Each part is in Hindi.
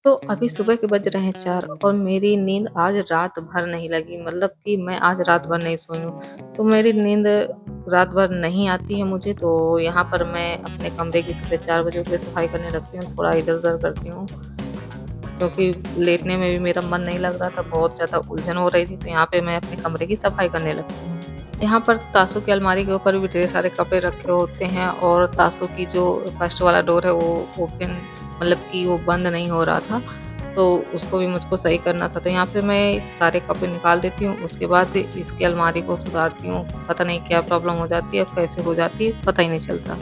तो अभी सुबह के बज रहे हैं 4 और मेरी नींद आज रात भर नहीं लगी, मतलब कि मैं आज रात भर नहीं सोई हूँ। तो मेरी नींद रात भर नहीं आती है मुझे, तो यहाँ पर मैं अपने कमरे की सुबह 4 बजे उठ के सफाई करने लगती हूँ, थोड़ा इधर-उधर करती हूँ, क्योंकि लेटने में भी मेरा मन नहीं लग रहा था, बहुत ज़्यादा उलझन हो रही थी, तो यहाँ पे मैं अपने कमरे की सफाई करने लगती हूँ। यहाँ पर तासों की अलमारी के ऊपर भी ढेर सारे कपड़े रखे होते हैं और तासों की जो फर्स्ट वाला डोर है वो ओपन, मतलब कि वो बंद नहीं हो रहा था, तो उसको भी मुझको सही करना था। तो यहाँ पे मैं सारे कपड़े निकाल देती हूँ, उसके बाद इसकी अलमारी को सुधारती हूँ। पता नहीं क्या प्रॉब्लम हो जाती है, कैसे हो जाती है, पता ही नहीं चलता।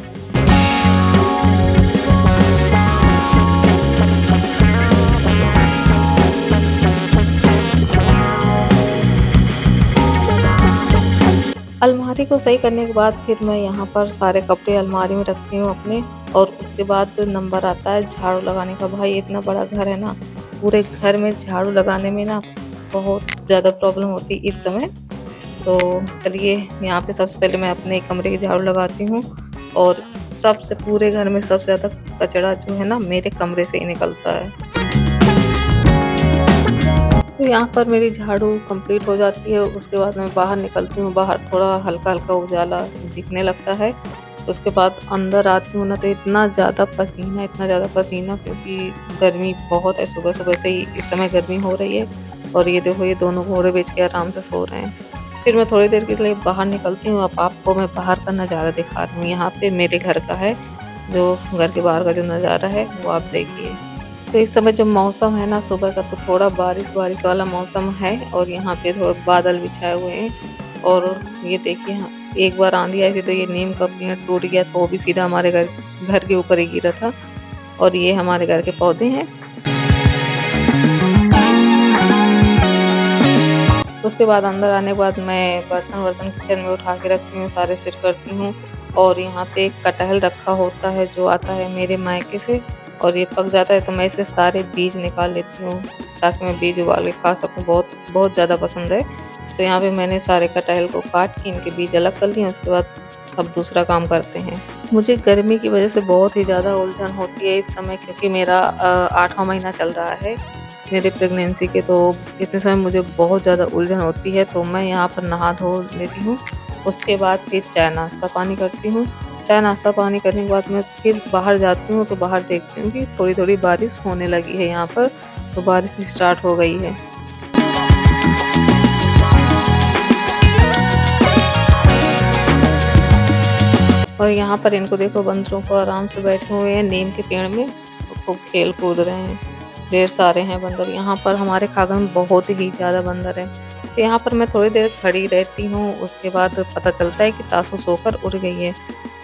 अलमारी को सही करने के बाद फिर मैं यहाँ पर सारे कपड़े अलमारी में रखती हूँ अपने, और उसके बाद नंबर आता है झाड़ू लगाने का। भाई इतना बड़ा घर है ना, पूरे घर में झाड़ू लगाने में ना बहुत ज़्यादा प्रॉब्लम होती है इस समय। तो चलिए, यहाँ पे सबसे पहले मैं अपने कमरे की झाड़ू लगाती हूँ, और सबसे पूरे घर में सबसे ज़्यादा कचरा जो है ना मेरे कमरे से ही निकलता है। तो यहाँ पर मेरी झाड़ू कंप्लीट हो जाती है, उसके बाद मैं बाहर निकलती हूँ, बाहर थोड़ा हल्का-हल्का उजाला दिखने लगता है। उसके बाद अंदर आती हूँ ना, तो इतना ज़्यादा पसीना, क्योंकि गर्मी बहुत है, सुबह-सुबह से ही इस समय गर्मी हो रही है, और ये देखो ये दोनों घोड़े बेच के आराम से सो रहे हैं। फिर मैं थोड़ी देर के लिए बाहर निकलती हूँ, अब आपको मैं बाहर का नज़ारा दिखा रही हूँ। यहाँ पे मेरे घर का है, जो घर के बाहर का जो नज़ारा है वो आप देखिए। तो इस समय जो मौसम है ना सुबह का, तो थोड़ा बारिश-बारिश वाला मौसम है, और यहाँ पे थोड़े बादल भी छाए हुए हैं, और ये देखिए, हाँ, एक बार आँधी आई थी तो ये नीम का पेड़ टूट गया, तो वो भी सीधा हमारे घर घर के ऊपर ही गिरा था, और ये हमारे घर के पौधे हैं। उसके बाद अंदर आने के बाद मैं बर्तन-वर्तन किचन में उठा के रखती हूँ, सारे सेट करती हूँ, और यहाँ पे एक कटहल रखा होता है जो आता है मेरे मायके से, और ये पक जाता है तो मैं इसके सारे बीज निकाल लेती हूँ, ताकि मैं बीज उबाल के खा सकूँ, बहुत बहुत ज़्यादा पसंद है। तो यहाँ पे मैंने सारे कटहल को काट के इनके बीज अलग कर लिए, उसके बाद अब दूसरा काम करते हैं। मुझे गर्मी की वजह से बहुत ही ज़्यादा उलझन होती है इस समय, क्योंकि मेरा 8वाँ महीना चल रहा है मेरे प्रेगनेंसी के, तो इतने समय मुझे बहुत ज़्यादा उलझन होती है। तो मैं यहाँ पर नहा धो लेती हूँ, उसके बाद फिर चाय नाश्ता पानी करती हूँ। चाय नाश्ता पानी करने के बाद मैं फिर बाहर जाती हूँ, तो बाहर देखती हूँ कि थोड़ी-थोड़ी बारिश होने लगी है यहाँ पर, तो बारिश स्टार्ट हो गई है। और यहाँ पर इनको देखो, बंदरों को आराम से बैठे हुए हैं नीम के पेड़ में, तो खूब खेल कूद रहे हैं। ढेर सारे हैं बंदर, यहाँ पर हमारे खागा में बहुत ही ज़्यादा बंदर हैं। तो यहाँ पर मैं थोड़ी देर खड़ी रहती हूँ, उसके बाद पता चलता है कि तासू सोकर उड़ गई है।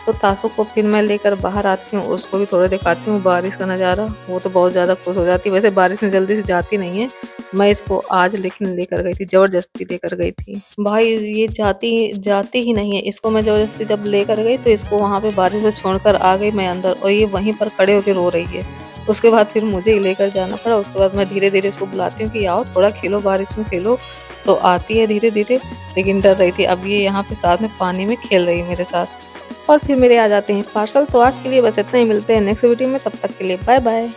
तो तासू को फिर मैं लेकर बाहर आती हूँ, उसको भी थोड़ा दिखाती हूँ बारिश का नज़ारा, वो तो बहुत ज़्यादा खुश हो जाती है। वैसे बारिश में जल्दी से जाती नहीं है, मैं इसको आज लेकिन लेकर गई थी, ज़बरदस्ती लेकर गई थी। भाई ये जाती जाती ही नहीं है, इसको मैं ज़बरदस्ती जब लेकर गई तो इसको वहाँ पे बारिश में छोड़कर आ गई मैं अंदर, और ये वहीं पर खड़े होके रो रही है। उसके बाद फिर मुझे ही लेकर जाना पड़ा, उसके बाद मैं धीरे-धीरे इसको बुलाती हूँ कि आओ थोड़ा खेलो, बारिश में खेलो, तो आती है धीरे-धीरे, लेकिन डर रही थी। अब ये यहाँ पे साथ में पानी में खेल रही है मेरे साथ, और फिर मेरे आ जाते हैं पार्सल। तो आज के लिए बस इतना ही, मिलते हैं नेक्स्ट वीडियो में, तब तक के लिए बाय बाय।